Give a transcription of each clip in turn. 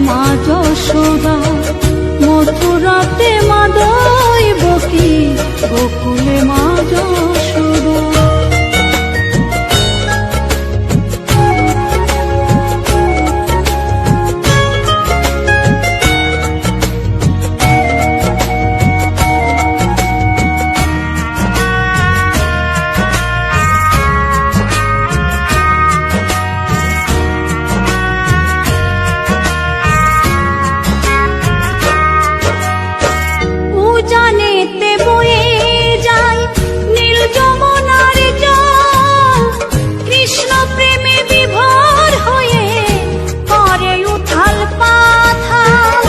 মা যশোদা, মথুরাতে মা দৈবকী, গোকুলে মা যশোদা। জানেতে বয়ে যায় নীল যমুনার জল, কৃষ্ণ প্রেমে বিভোর হয়ে করে উথাল পাথাল।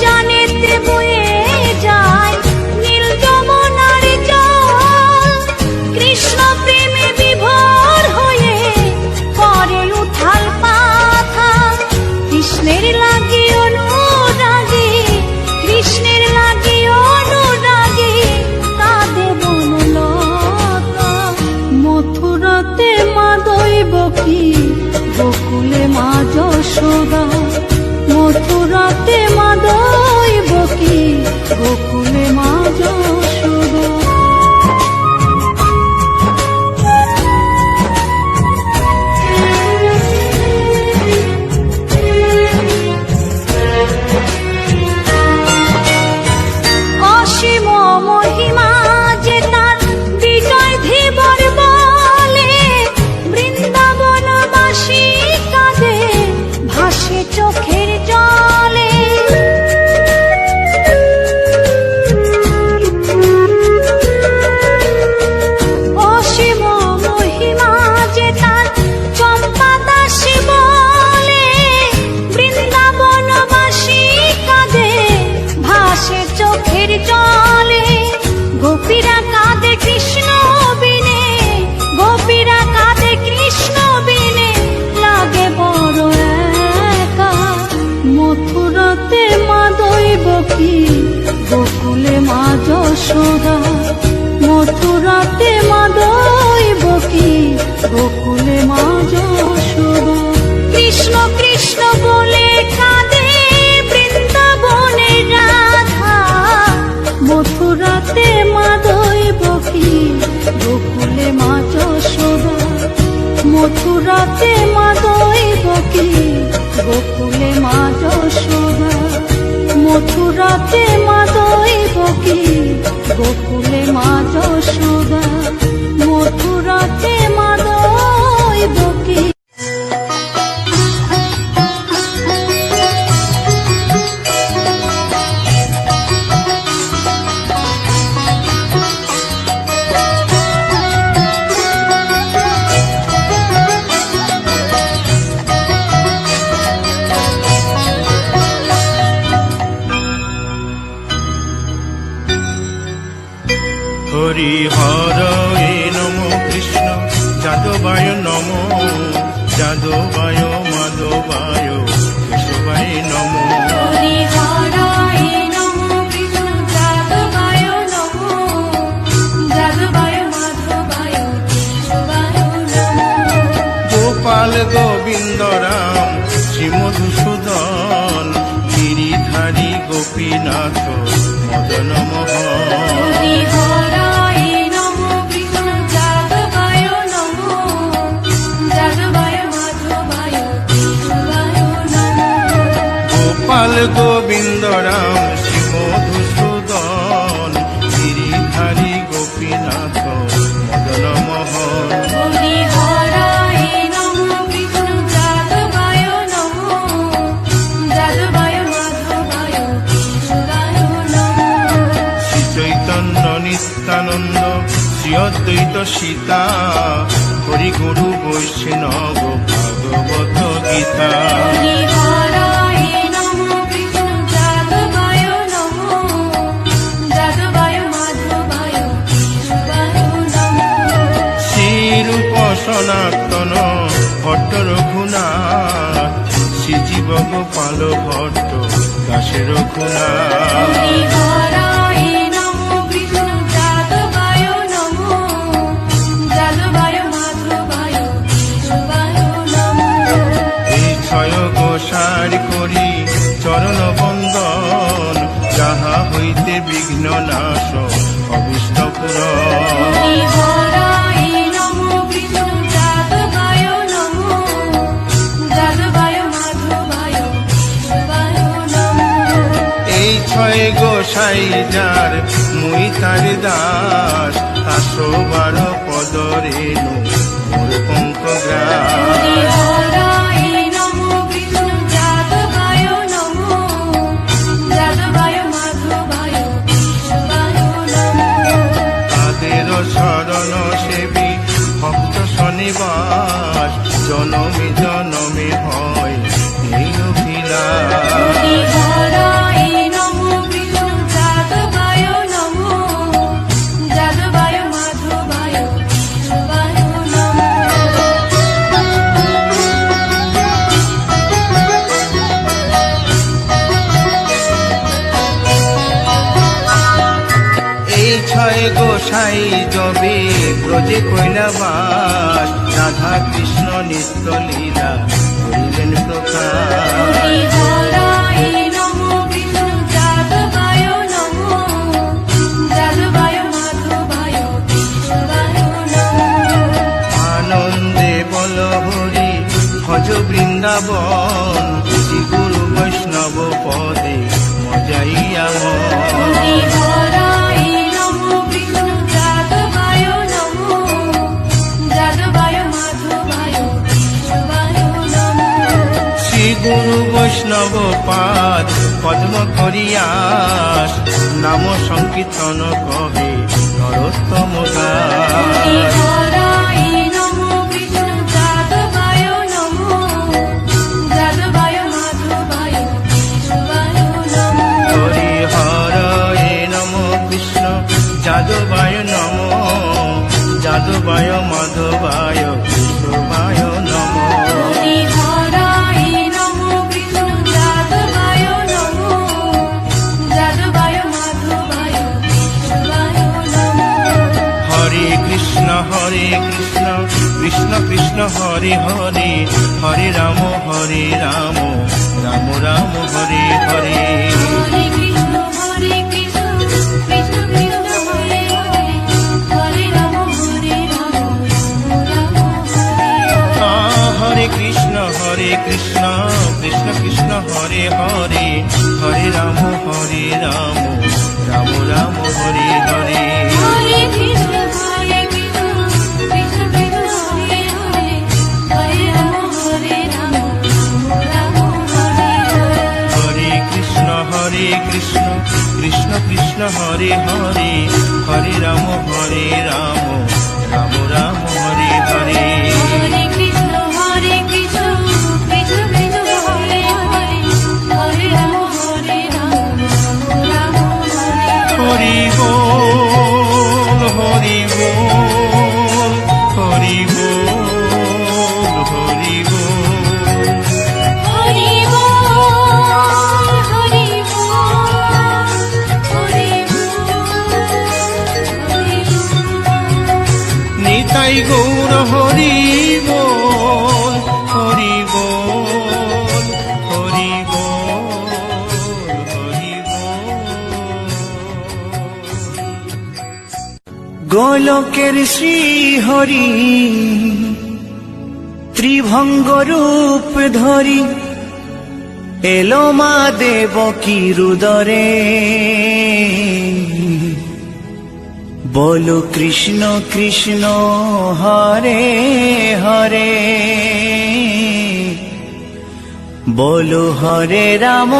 জানেতে বয়ে যায় নীল যমুনার জল, কৃষ্ণ প্রেমে বিভোর হয়ে করে উথাল পাথাল। কৃষ্ণের লাগি অনুরাগী, কৃষ্ণের লাগি অনুরাগী, কাঁদে বনলতা। মথুরাতে মা দৈবকী, গোকুলে মা যশোদা, মথুরাতে মা দৈবকী, গোকুলে মা যশোদা। অসীম মহিমা যে তার বিজয় ধীবর বলে, বৃন্দাবনবাসী কাঁদে ভাসে চোখের জলে। অসীম মহিমা যে তার চম্পা দাসী বলে, বৃন্দাবনবাসী কাঁদে ভাসে চোখের জলে। গোপীরা কাঁদে কৃষ্ণ বিনে, গোপীরা কাঁদে কৃষ্ণ বিনে, লাগে বড় একা। মথুরাতে মা দৈবকী, গোকুলে মা যশোদা, মথুরাতে মা দৈবকী, গোকুলে মা যশোদা। কৃষ্ণ কৃষ্ণ বলে কাঁদে বৃন্দাবনের রাধা, মথুরাতে মা দৈবকী, গোকুলে মা যশোদা, মথুরাতে মা দৈবকী, গোকুলে মা যশোদা, মথুরাতে মা দৈবকী, গোকুলে মা যশোদা, মথুরাতে মা দৈবকী। হরি হরয়ে নমো কৃষ্ণ যাদবায় নমো, যাদবায় মাধবায় কেশবায় নমো। হরি হরায় নমো কৃষ্ণ যাদবায় নমো, যাদবায় মাধবায় কেশবায় নমো। গোপাল গোবিন্দ রাম শ্রী মধুসূদন, গিরিধারী গোপীনাথ মদন মোহন। হরি হরায় নমো কৃষ্ণ যাদবায় নমো, যাদবায় মাধবায় কেশবায় নমো। গোপাল গোবিন্দ রাম শ্রী মধুসূদন, গিরিধারী গোপীনাথ মদন মোহন। হরি হরায় নমো কৃষ্ণ যাদবায় নমো, যাদবায় মাধবায় কেশবায় নমো। শ্রী চৈতন্য নিত্যানন্দ শ্রী অদ্বৈত সীতা, হরি গুরু বৈষ্ণব ভাগবত গীতা। হরি হরায় নমো কৃষ্ণ যাদবায় নমো, যাদবায় মাধবায় কেশবায় নমো। শ্রীরূপ সনাতন ভট্ট রঘুনাথ, শ্রীজীব গোপাল ভট্ট দাসে রঘুনাথ। হরি হরায় নমো কৃষ্ণ যাদবায় নমো, যাদবায় হইতে বিঘ্ন নাশ অভিষ্ট পুর হরি হরায় নমো বিষ্ণু যাদবায় নমো যাদবায় মাধবায় কেশবায় নমো এই ছয় গোসাই যার মুই তার দাস 112 পদরেণু মোর পঙ্কগ্রাস হরি হরায় নমো বিষ্ণু যাদবায় নমো যাদবায় মাধবায় কেশবায় নমো তাদের শরণ সেবী ভক্ত শনিবাস জনমে জনমে হয় এই অভিলাষ হরি হরায় নমো বিষ্ণু যাদবায় নমো যাদবায় মাধবায় কেশবায় নমো এই ছয় গোসাই যবে ব্রজে কৈলাবাস রাধা কৃষ্ণ নিত্য লীলা করিলেন প্রকাশ হরি হরায় নমো বিষ্ণু যাদবায় নমো যাদবায় মাধবায় কেশবায় নমো আনন্দে বল হরি ভজ বৃন্দাবন শ্রী গুরু বৈষ্ণব পদে মজাইয়া হরি হরায় নমো বিষ্ণু যাদবায় নমো যাদবায় মাধবায় কেশবায় নমো শ্রী গুরু বৈষ্ণব পাদ পদ্ম করিয়াস নাম সংকীর্তন কহে নরোত্তম দাস হরি হরায় নমো বিষ্ণু যাদবায় নমো যাদবায় মাধবায় কেশবায় নমো হরি হরয়ে নম কৃষ্ণ যাদবায় নম যাদবায় মাধবায় কেশবায় নম হরি হরায় নমো বিষ্ণু যাদবায় নমো যাদবায় মাধবায় কেশবায় নমো হরে কৃষ্ণ কৃষ্ণ কৃষ্ণ হরে হরে হরে রাম রাম রাম হরে হরে হরে কৃষ্ণ কৃষ্ণ কৃষ্ণ হরে হরে হরে রাম রাম হরে হরে কৃষ্ণ কৃষ্ণ কৃষ্ণ হরে হরে হরে রাম রাম রাম হরে হরে হরে কৃষ্ণ কৃষ্ণ কৃষ্ণ হরে হরে হরে রাম রাম হরে হরে হরে কৃষ্ণ কৃষ্ণ কৃষ্ণ হরে হরে হরে রাম রাম রাম হরে হরে হরে কৃষ্ণ কৃষ্ণ কৃষ্ণ হরে হরে হরে রাম রাম হরে হরি বল হরি বল হরি বল হরি বল হরি বল হরি বল হরি বল নিতাই গৌর হরি বল হরি বল হরি বল হরি বল গোলকের শ্রী হরি ত্রিভঙ্গ রূপ ধরি এলো মা দেবকী রুদরে বলো কৃষ্ণ কৃষ্ণ হরে হরে বলো হরে রাম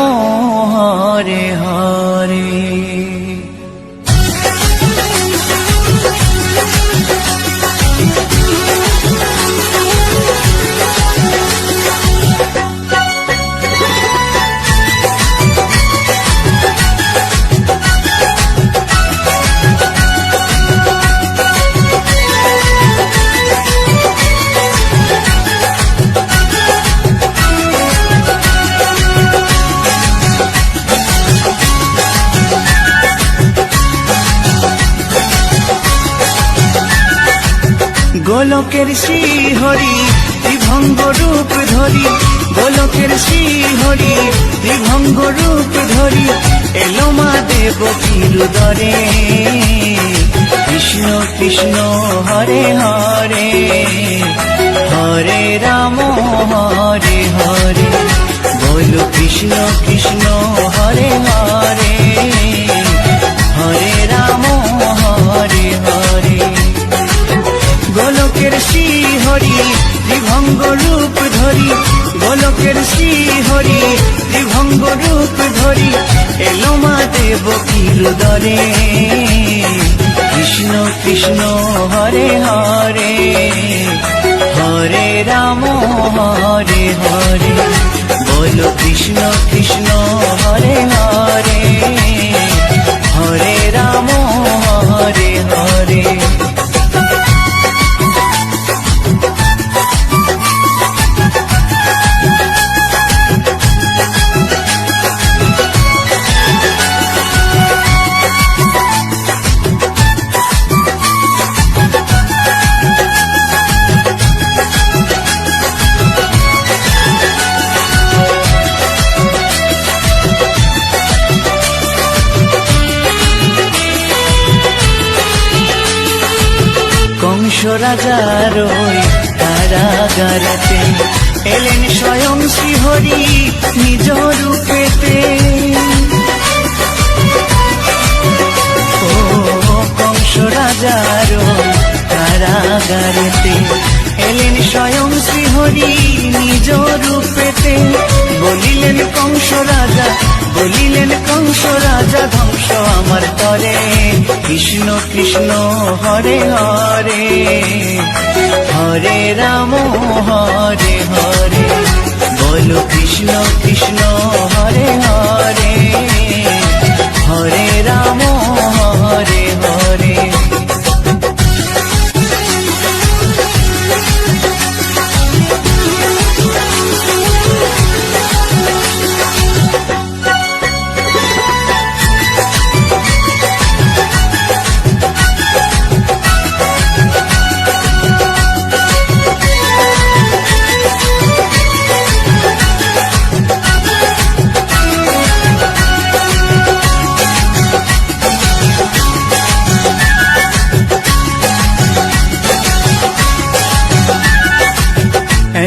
হরে হরে গোলকের শ্রী হরি ত্রিভঙ্গ রূপ ধরি, গোলকের শ্রীহরি ত্রিভঙ্গ রূপ ধরি, এলো মা দেবকীর উদরে। কৃষ্ণ কৃষ্ণ হরে হরে, হরে রাম হরে হরে, বলো কৃষ্ণ কৃষ্ণ হরে হরে, হরে রাম হরে হরে। গোলকের শ্রীহরি ত্রিভঙ্গ রূপ ধরি, গোলকের শ্রীহরি ত্রিভঙ্গ রূপ ধরি, এলো মা দেবকীর উদরে। কৃষ্ণ কৃষ্ণ হরে হরে, হরে রাম হরে হরে, বলো কৃষ্ণ কৃষ্ণ হরে হরে, হরে রাম হরে হরে। কংস রাজার ওই কারাগারেতে এলেন স্বয়ং শ্রীহরি নিজ রূপেতে। ও কংস রাজার ওই কারাগারেতে এলেন স্বয়ং শ্রীহরি নিজ রূপেতে। বলিলেন কংস রাজা, বলিলেন কংস রাজা, ধ্বংস আমার তরে। কৃষ্ণ কৃষ্ণ হরে হরে, হরে রাম হরে হরে, বলো কৃষ্ণ কৃষ্ণ হরে হরে, হরে রাম হরে হরে।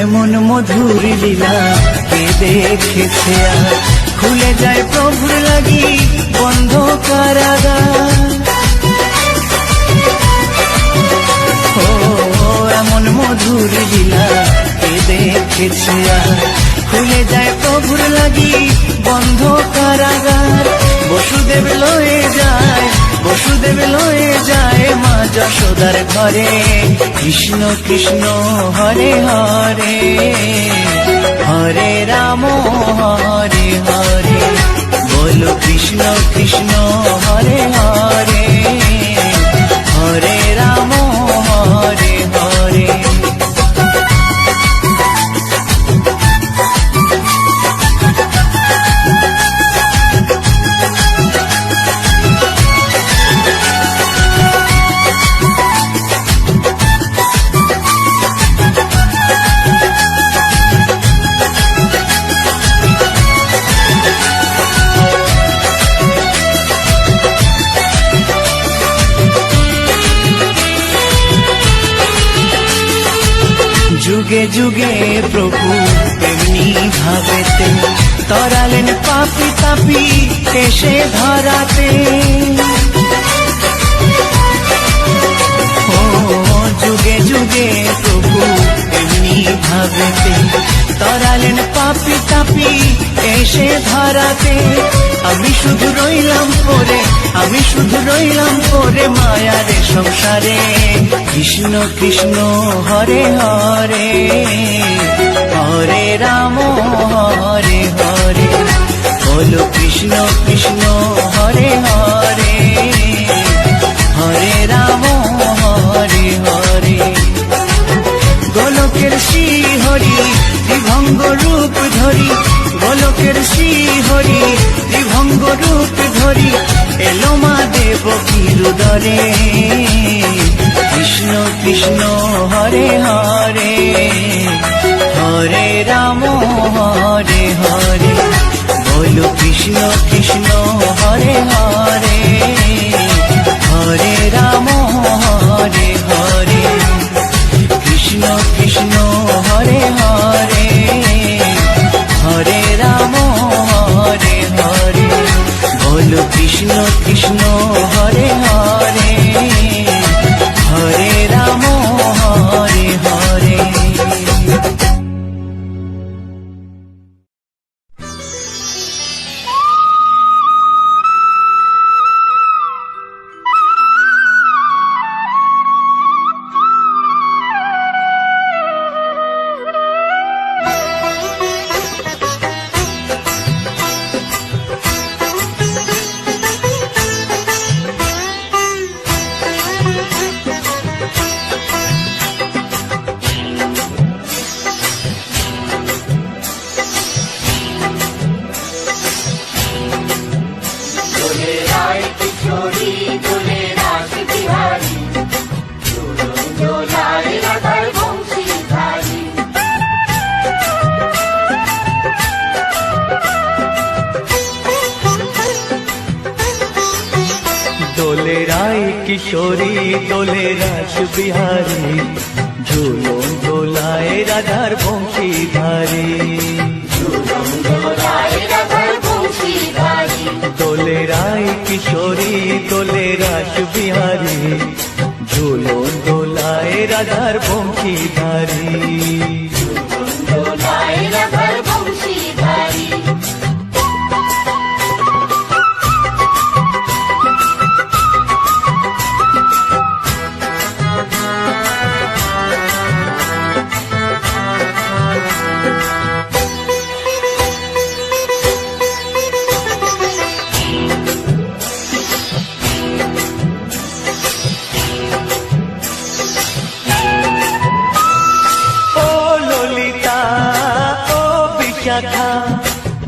এমন মধুর লীলা কে দেখেছে আর, খুলে যায় প্রভুর লাগি বন্ধ কারাগার। ও এমন মধুর লীলা কে দেখেছে আর, খুলে যায় প্রভুর লাগি বন্ধ কারাগার। বসুদেব লয়ে যায়, বসুদেব লয়ে যায় মা যশোদার ঘরে। কৃষ্ণ কৃষ্ণ হরে হরে, হরে রাম হরে হরে, বলো কৃষ্ণ কৃষ্ণ হরে হরে, হরে রাম হরে হরে। যুগে যুগে প্রভু এমনি ভাবেতে, তরালেন পাপি তাপি এসে ধরাতে। ও যুগে যুগে প্রভু এমনি ভাবেতে, তরালেন পাপি তাপি এসে ধরাতে। আমি শুধু রইলাম পরে, আমি শুধু রইলাম পরে মায়ারে সংসারে। কৃষ্ণ কৃষ্ণ হরে হরে, হরে রাম হরে হরে, বলো কৃষ্ণ কৃষ্ণ হরে হরে, হরে রাম হরে হরে। গোলকের শ্রীহরি ত্রিভঙ্গ রূপ ধরি, গোলকের শ্রীহরি ত্রিভঙ্গ রূপ ধরি, এলো মা দেবকীর উদরে। কৃষ্ণ কৃষ্ণ হরে হরে হরে রাম হরে হরে বলো কৃষ্ণ কৃষ্ণ হরে হরে হরে রাম হরে হরে কৃষ্ণ কৃষ্ণ হরে হরে হরে রাম হরে হরে বলো কৃষ্ণ কৃষ্ণ হরে হরে হরে রাম হরে হরে দোলে রায় কিশোরী দোলে রাস বিহারী ঝুলন দোলায় রাধার বংশীধারী দোলে রায় কিশোরী দোলে রাস বিহারী ঝুলন দোলায় রাধার বংশীধারী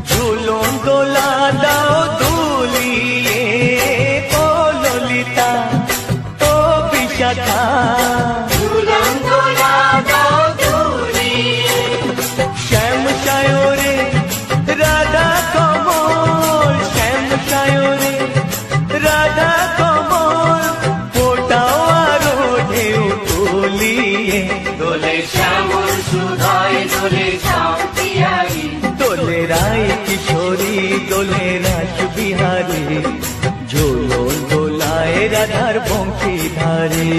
ঝুলন দোলা দাও দুলিয়ে ও ললিতা ও বিশাখা শ্যাম সায়রে রাধা কমল শ্যাম সায়রে রাধা কমল ফোটাও আরো ঢেউ তুলিয়ে দোলে শ্যামল সুধায় দোলে শান্তিয়ারি দোলে রায় কিশোরী দোলে রাস বিহারী ঝুলন দোলায় রাধার বংশীধারী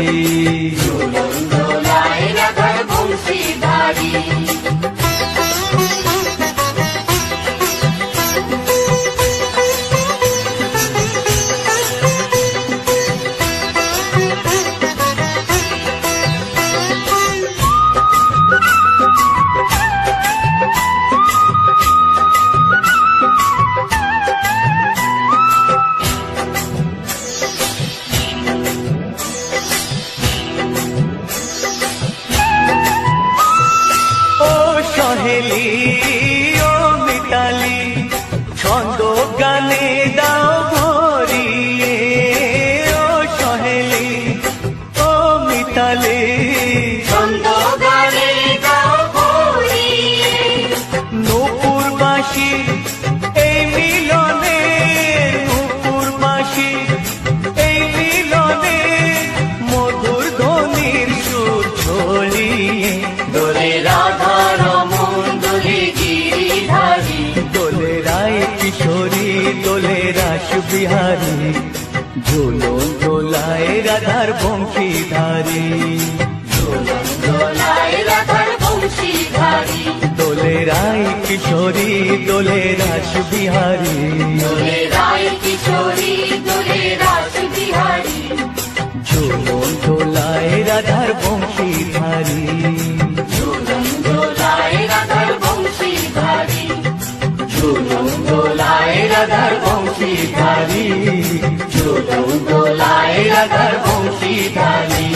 সহেলি ও মিতালি ছন্দ গানে দাও ভরিয়ে ও সহেলি ও মিতালি ছন্দ গানে দাও ভরিয়ে নূপুর বাঁশি এই মিলনে নূপুর বাঁশি এই মিলনে মধুর ধ্বনির সুর ছড়িয়ে দোলে রাধা দোলে রায় কিশোরী দোলে রাস বিহারী ঝুলন দোলায় রাধার বংশীধারী দোলে রায় কিশোরী দোলে রাস বিহারী ঝুলন দোলায় রাধার বংশীধারী ঝুলন দোলায় রাধার বংশীধারী ঝুলন দোলায় রাধার বংশীধারী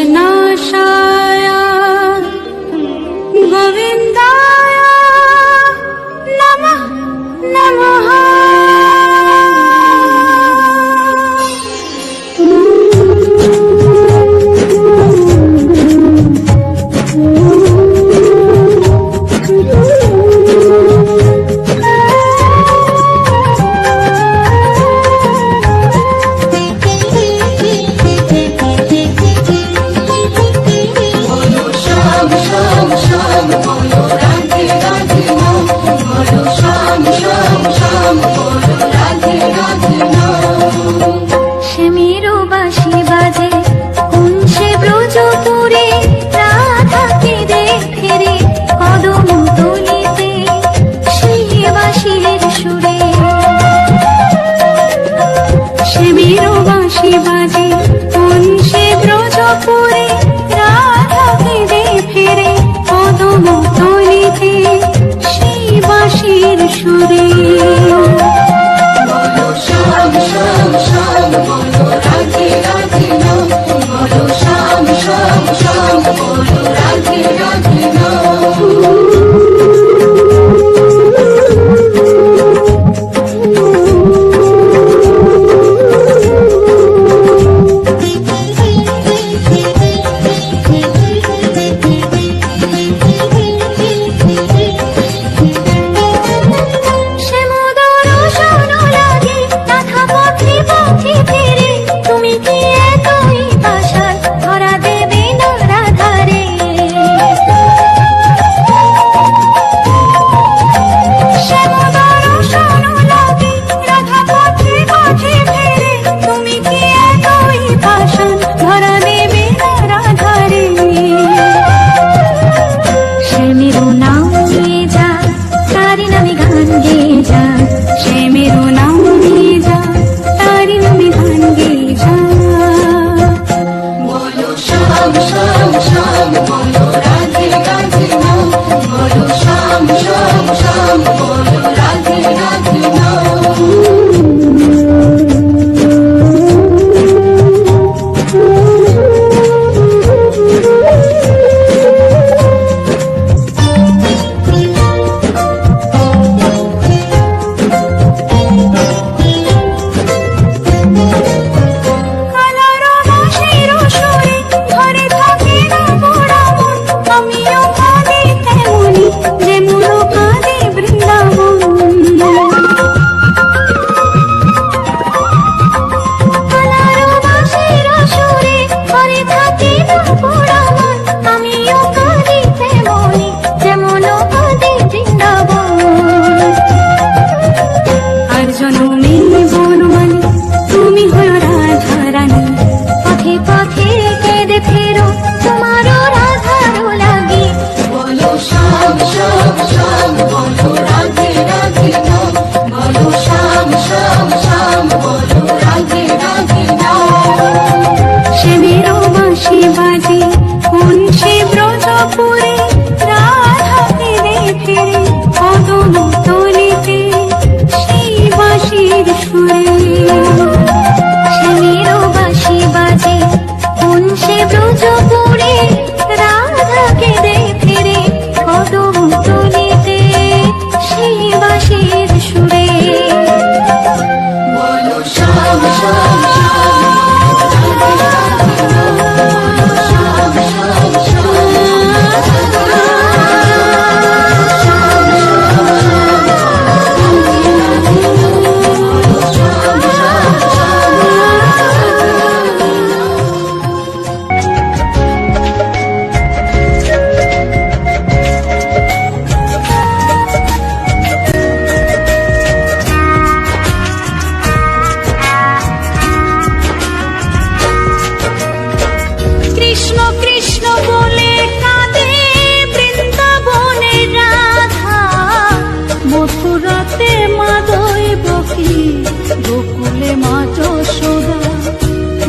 नाशाय गोविन्दाय नमः नमः।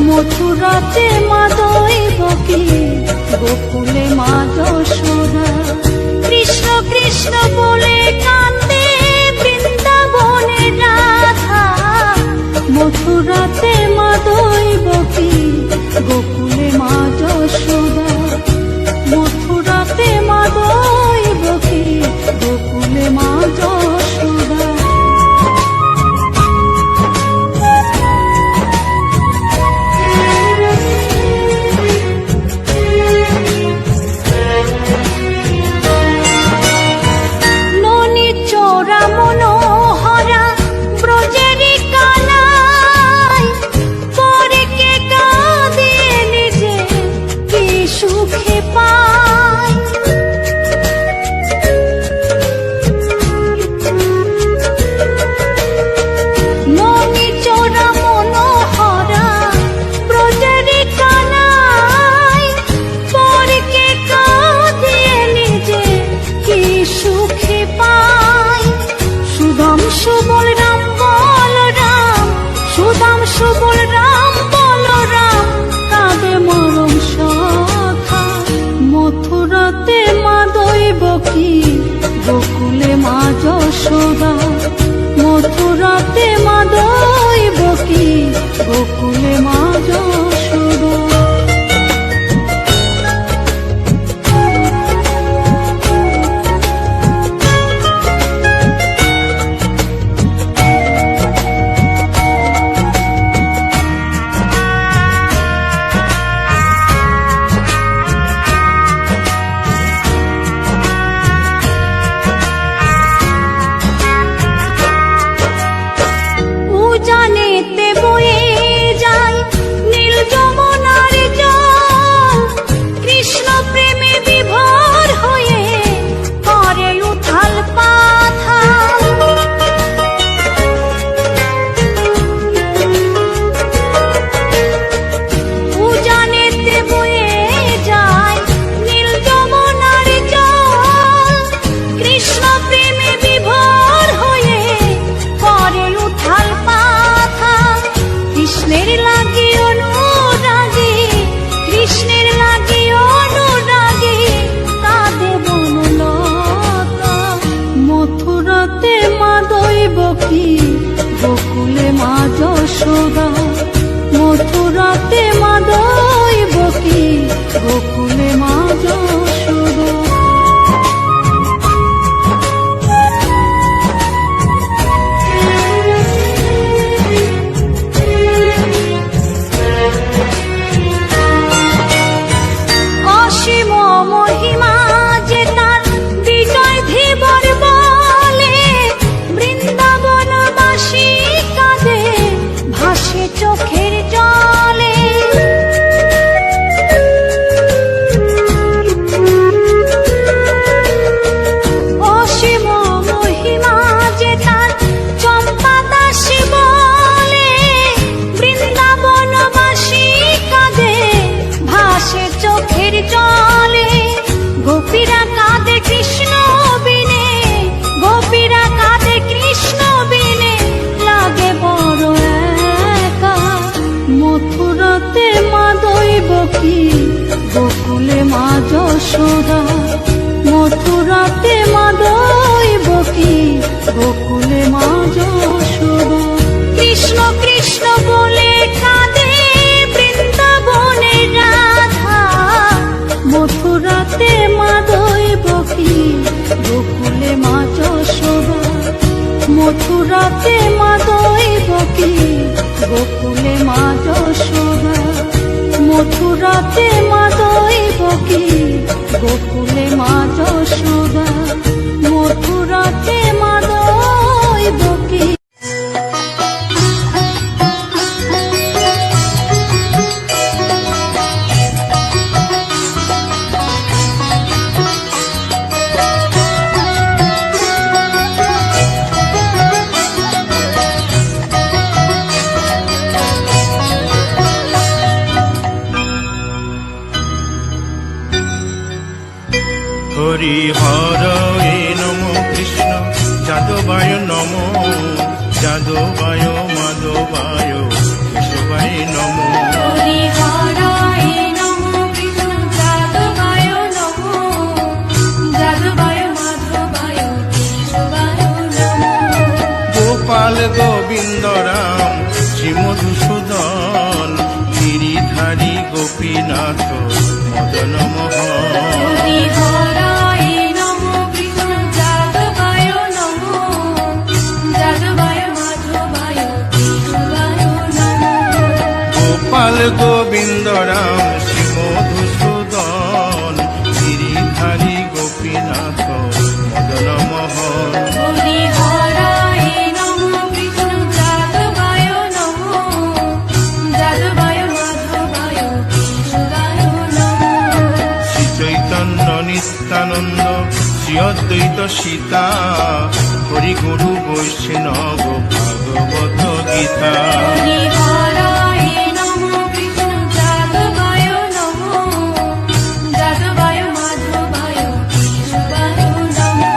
মথুরাতে মা দৈবকী, গোকুলে মা যশোদা। কৃষ্ণ কৃষ্ণ বলে কান্দে বৃন্দাবনে রাধা, মথুরাতে মা দৈবকী, গোকুলে মা যশোদা। সুখে পাই। মনি চোরা মনোহরা ব্রজেরি কানাই, পরকে কাঁদিয়ে নিজে কি সুখে পাই। সুদাম সুবল রাম বলরাম, সুদাম সুবল রাম বলরাম, কাঁদে মরম সখা। মথুরাতে মা দৈবকী, গোকুলে মা যশোদা। মথুরাতে মা দৈবকী, গোকুলে মা যশোদা। উজানেতে বয়ে যায় নীল যমুনার জল, কৃষ্ণ প্রেমে বিভোর হয়ে করে উথাল পাথাল। উজানেতে বয়ে যায় নীল যমুনার জল, কৃষ্ণ প্রেমে বিভোর হয়ে করে উথাল পাথাল। কৃষ্ণের লাগি অনুরাগী, কৃষ্ণের লাগি অনুরাগী, কাঁদে বনলতা। মথুরাতে মা দৈবকী, গোকুলে মা যশোদা। মথুরাতে মা দৈবকী, গোকুলে মা যশোদা। অসীম মহিমা যে তার বিজয় ধীবর বলে, বৃন্দাবনবাসী কাঁদে ভাসে চোখের জলে। অসীম মহিমা যে তার চম্পা দাসী বলে, বৃন্দাবনবাসী কাঁদে ভাসে চোখের জলে। গোপীরা কাঁদে কৃষ্ণ বিনে, গোপীরা কাঁদে কৃষ্ণ বিনে, লাগে বড় একা। মথুরাতে মা দৈবকী, গোকুলে মা যশোদা। মথুরাতে মা দৈবকী, গোকুলে মা যশোদা। কৃষ্ণ কৃষ্ণ বলে কাঁদে বৃন্দাবনের রাধা। মথুরাতে মা দৈবকী, গোকুলে মা যশোদা। মথুরাতে মা দৈবকী, গোকুলে মা যশোদা। মথুরাতে মা দৈবকী, গোকুলে মা যশোদা। মথুরাতে মা দৈবকী। হরি হরয়ে নম কৃষ্ণ যাদবায় নম, যাদবায় মাধবায় কেশবায় নম। হরি হরায় নমঃ, কৃষ্ণ যাদবায় নমঃ, যাদবায় মাধবায় কেশবায় নমঃ। গোপাল গোবিন্দ রাম শ্রী মধুসূদন, গিরিধারী গোপীনাথ মদন মোহন। হরি হরায় নমঃ, কৃষ্ণ যাদবায় নমঃ, যাদবায় মাধবায় কেশবায় নমঃ। গোপাল গোবিন্দ রাম শ্রী মধুসূদন, গিরিধারী গোপীনাথ মদন মোহন। হরি হরায় নমঃ, কৃষ্ণ যাদবায় নমঃ, যাদবায় মাধবায় কেশবায় নমঃ। নিত্যানন্দ শ্রী অদ্বৈত সীতা হরি গুরু বৈষ্ণব ভাগবত গীতা হরি হরায় নমো কৃষ্ণ যাদবায় নমো যাদবায় মাধবায় কেশবায় নমো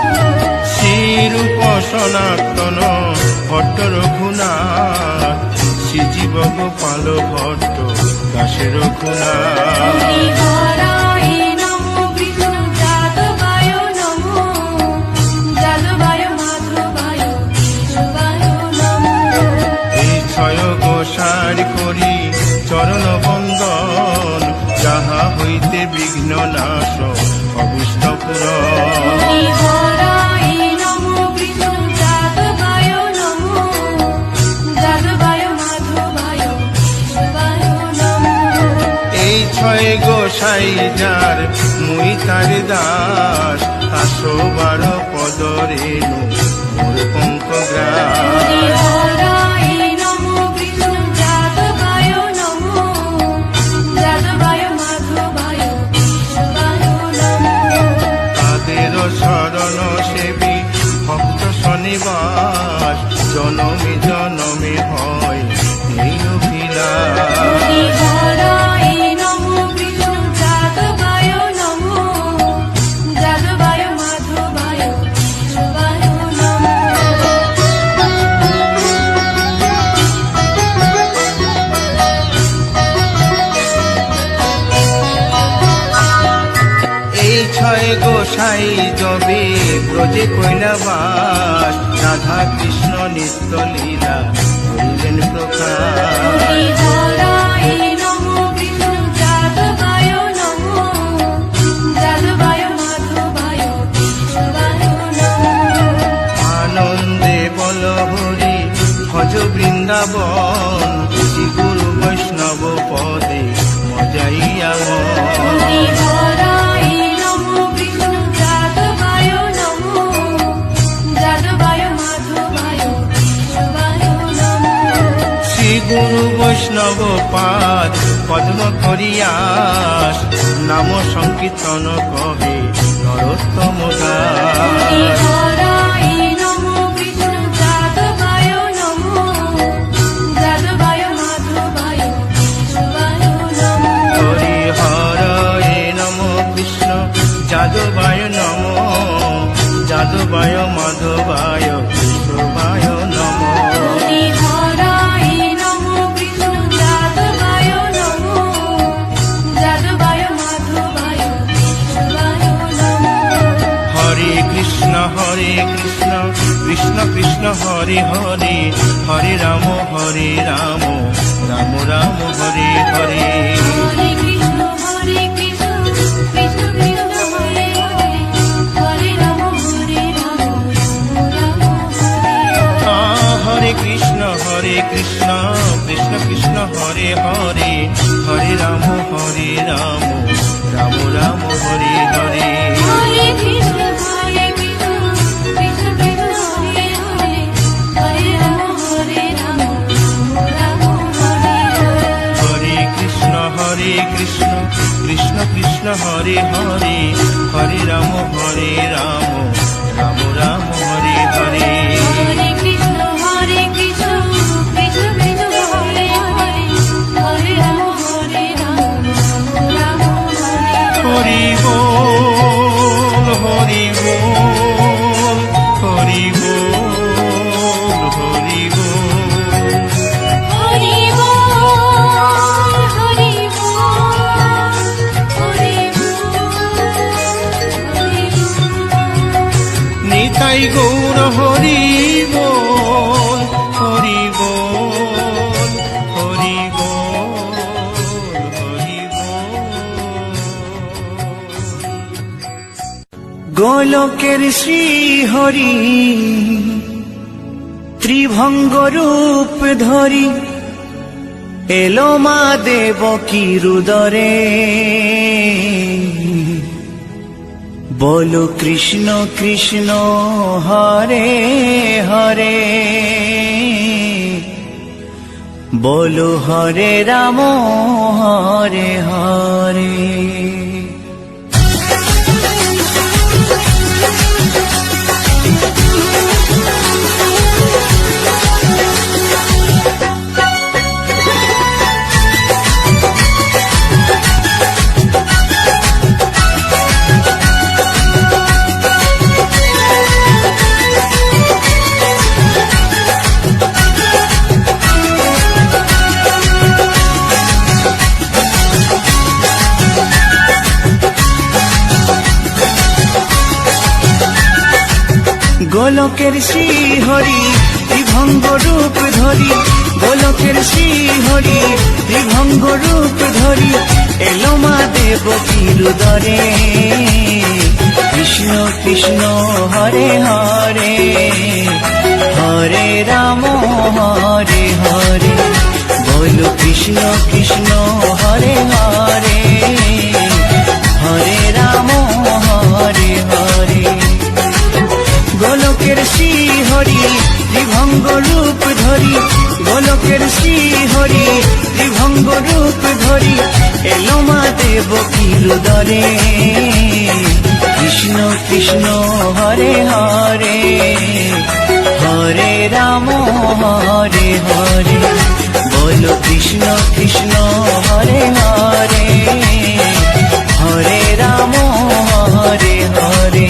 শ্রীরূপ সনাতন ভট্ট রঘুনাথ শ্রীজীব গোপাল ভট্ট দাসে রঘুনাথ হরি হরায় নমো কৃষ্ণ যাদবায় নমো যাদবায় মাধবায় কেশবায় নমো এই ছয় গোসার করি চরণ বন্দন যাহা হইতে বিঘ্ন নাশ অভিষ্ট পুরন হরি হরায় নমো কৃষ্ণ যাদবায় নমো যাদবায় মাধবায় কেশবায় নমো এই ছয় গোসাই যার মুই তার দাস 112 পদ রেণু মোর পঙ্কগ্রাস হরি হরায় নমো কৃষ্ণ যাদবায় নমো যাদবায় মাধবায় কেশবায় নমো তাদের শরণ সেবী ভক্ত শনিবাস জনমে জনমে হয় এই অভিলাষ হরি হরায় নমো কৃষ্ণ যাদবায় নমো যাদবায় মাধবায় কেশবায় নমো এই ছয় গোসাই যবে ব্রজে কৈলাবাস রাধা কৃষ্ণ নিত্য লীলা করিলেন প্রকাশ হরি হরায় নমো কৃষ্ণ যাদবায় নমো যাদবায় মাধবায় কেশবায় নমো আনন্দে বল হরি ভজ বৃন্দাবন শ্রী গুরু বৈষ্ণব পদে মজাইয়া হরি হরায় নমো কৃষ্ণ যাদবায় নমো যাদবায় মাধবায় কেশবায় নমো শ্রী গুরু বৈষ্ণব পাদ পদ্ম করিয়াস নাম সংকীর্তন কহে নরোত্তম হরি দাস হরায় নমো কৃষ্ণ যাদবায় নমো যাদবায় মাধবায় কেশবায় নমো হরি হরে নম কৃষ্ণ যাদবায় নম যাদবায় মাধবায় কেশবায় নম হরি হরায় নমো কৃষ্ণ যাদবায় নমো যাদবায় মাধবায় কেশবায় নমো হরে কৃষ্ণ কৃষ্ণ কৃষ্ণ হরে হরে হরে রাম রাম রাম হরে হরে হরে কৃষ্ণ কৃষ্ণ কৃষ্ণ হরে হরে হরে রাম রাম হরে হরে কৃষ্ণ কৃষ্ণ কৃষ্ণ হরে হরে হরে রাম রাম রাম হরে হরে হরে কৃষ্ণ কৃষ্ণ কৃষ্ণ হরে হরে হরে রাম রাম হরে হরে হরে কৃষ্ণ কৃষ্ণ কৃষ্ণ হরে হরে হরে রাম রাম রাম হরে হরে হরে কৃষ্ণ কৃষ্ণ কৃষ্ণ হরে হরে হরে রাম রাম হরে হরি বল হরি বল হরি বল হরি বল হরি বল হরি বল হরি বল নিতাই গৌর হরি বল হরি বল হরি বল হরি বল গোলকের শ্রী হরি ত্রিভঙ্গ রূপ ধরি এলো মা দেবকী রুদরে বলো কৃষ্ণ কৃষ্ণ হরে হরে বলো হরে রাম হরে হরে গোলকের শ্রীহরি ত্রিভঙ্গ রূপ ধরি, গোলকের শ্রীহরি ত্রিভঙ্গ রূপ ধরি, এলো মা দেবকীর উদরে। কৃষ্ণ কৃষ্ণ হরে হরে, হরে রাম হরে হরে, বলো কৃষ্ণ কৃষ্ণ হরে হরে, হরে রাম হরে হরে। গোলকের শ্রীহরি ত্রিভঙ্গ রূপ ধরি, গোলকের শ্রীহরি ত্রিভঙ্গ রূপ ধরি, এলো মা দেবকীর উদরে। কৃষ্ণ কৃষ্ণ হরে হরে, হরে রাম হরে হরে, বলো কৃষ্ণ কৃষ্ণ হরে হরে, হরে রাম হরে হরে।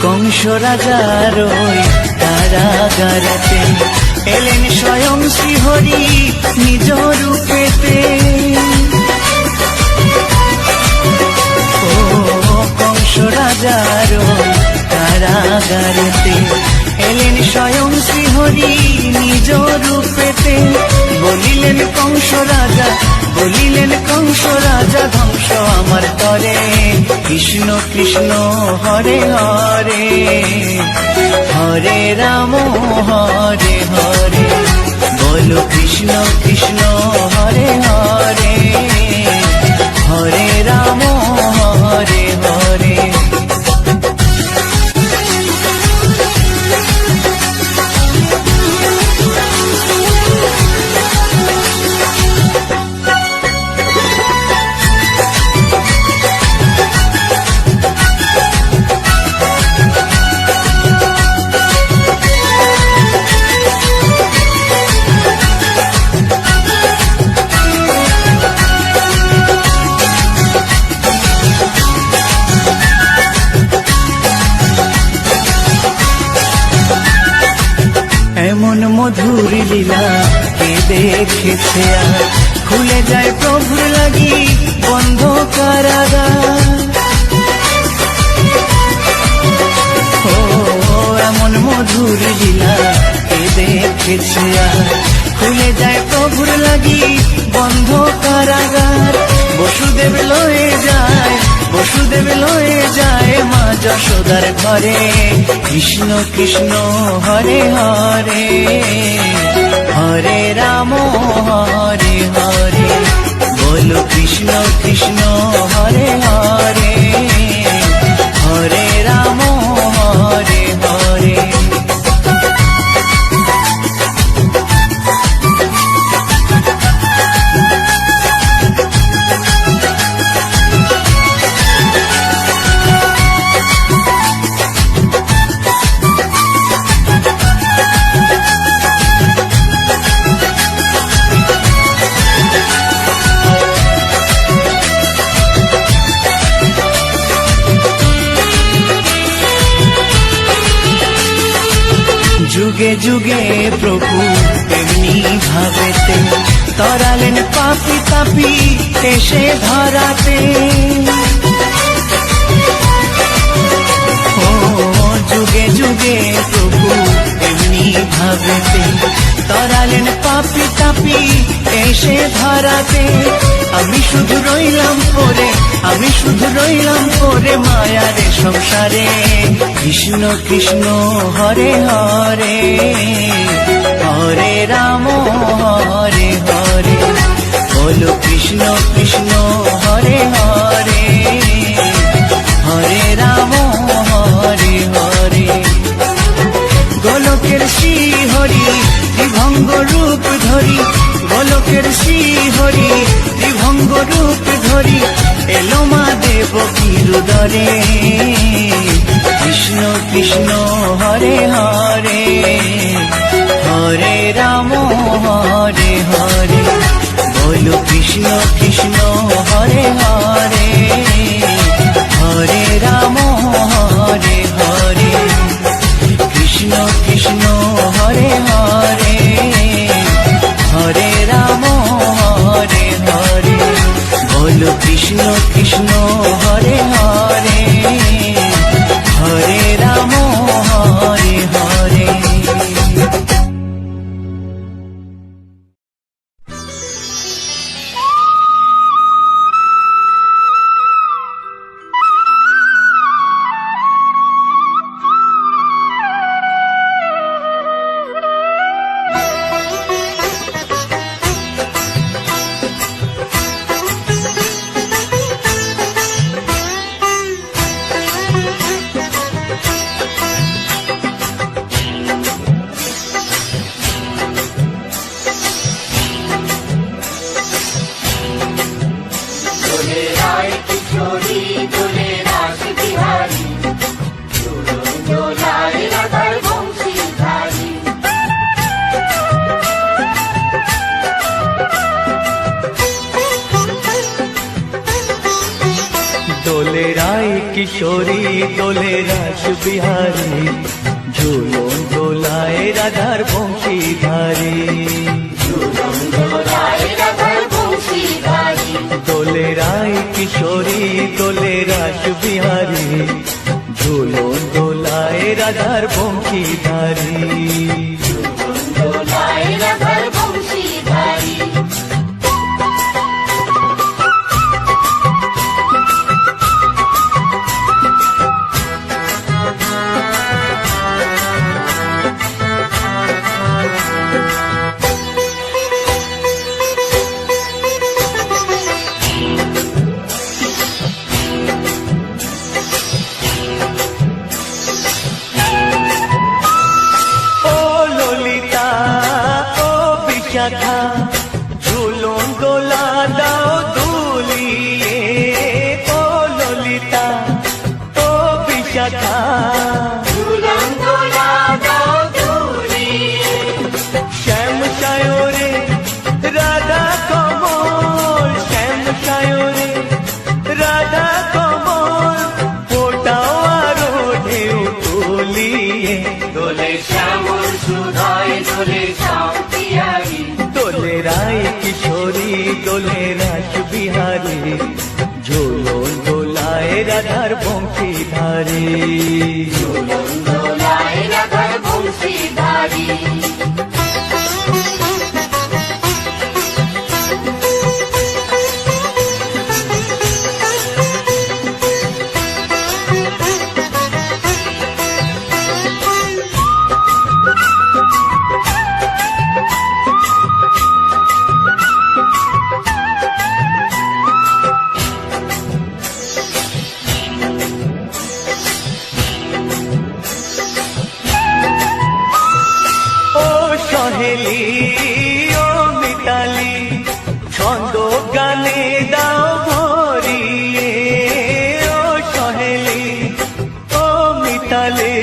কংস রাজার ওই কারাগারেতে এলেন স্বয়ং শ্রীহরি নিজ রূপেতে। ও কংস রাজার ওই কারাগারেতে এলেন স্বয়ং শ্রীহরি নিজ রূপেতে। বলিলেন কংস রাজা, বলিলেন কংস রাজা, ধ্বংস আমার তরে। কৃষ্ণ কৃষ্ণ হরে হরে, হরে রাম হরে হরে, বলো কৃষ্ণ কৃষ্ণ হরে হরে, হরে রাম হরে হরে। এমন মধুর লীলা কে দেখেছে আর, খুলে যায় প্রভুর লাগি বন্ধ কারাগার। ও এমন মধুর লীলা কে দেখেছে আর, খুলে যায় প্রভুর লাগি বন্ধ কারাগার। বসুদেব লয়ে যায়, বসুদেব লয়ে যায় মা যশোদার ঘরে। কৃষ্ণ কৃষ্ণ হরে হরে, হরে রাম হরে হরে, বলো কৃষ্ণ কৃষ্ণ হরে হরে, হরে রাম হরে হরে। যুগে যুগে প্রভু এমনি ভাবেতে, তরালেন পাপি তাপি এসে ধরাতে। ও যুগে যুগে প্রভু এমনি ভাবেতে, তরালেন পাপি তাপি এসে ধরাতে। আমি শুধু রইলাম পরে, আমি শুধু রইলাম পরে মায়ারে সংসারে। কৃষ্ণ কৃষ্ণ হরে হরে, হরে রাম হরে হরে, বলো কৃষ্ণ কৃষ্ণ হরে হরে, হরে রাম হরে হরে। গোলকের শ্রীহরি ত্রিভঙ্গ রূপ ধরি, গোলকের শ্রীহরি ত্রিভঙ্গ রূপ ধরি, এলো মা দেবকীর উদরে। কৃষ্ণ কৃষ্ণ হরে হরে হরে রাম হরে হরে বলো কৃষ্ণ কৃষ্ণ হরে হরে হরে রাম হরে হরে কৃষ্ণ কৃষ্ণ হরে হরে হরে রাম হরে হরে বলো কৃষ্ণ কৃষ্ণ হরে হরে হরে রাম হরে হরে। দোলে রায় কিশোরী দোলে রাস বিহারী ঝুলন দোলায় রাধার বংশীধারী দোলে রায় কিশোরী দোলে রাস বিহারী ঝুলন দোলায় রাধার বংশীধারী ঝুলন দোলা দাও দুলিয়ে ও ললিতা ও বিশাখা শ্যাম সায়রে রাধা কমল শ্যাম সায়রে রাধা কমল ফোটাও আরো ঢেউ তুলিয়ে দোলে শ্যামল সুধায় দোলে শান্তিয়ারি দোলে রায় কিশোরী দোলে রাস বিহারী ঝুলন দোলায় রাধার বংশীধারী সহেলি ও মিতালি ছন্দ গানে দাও ভরিয়ে ও সহেলি ও মিতালি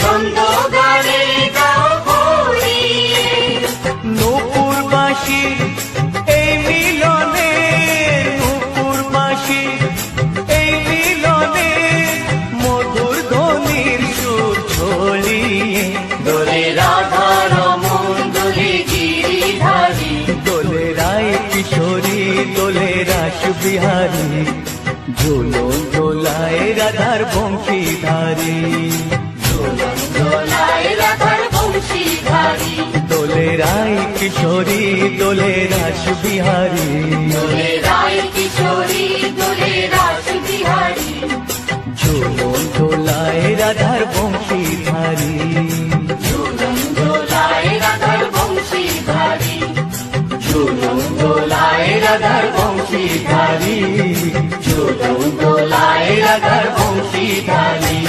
ছন্দ গানে দাও ভরিয়ে নূপুর বাঁশি এই মিলনে নূপুর বাঁশি এই মিলনে মধুর ধ্বনির সুর ছড়িয়ে দোলে রাধা দোলে রায় কিশোরী দোলে রাস বিহারী ঝুলন দোলায় রাধার বংশীধারী দোলে রায় কিশোরী দোলে রাস বিহারী ঝুলন দোলায় রাধার বংশীধারী ঝুলন দোলায় রাধার বংশীধারী ঝুলন দোলায় রাধার বংশীধারী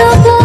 গোপন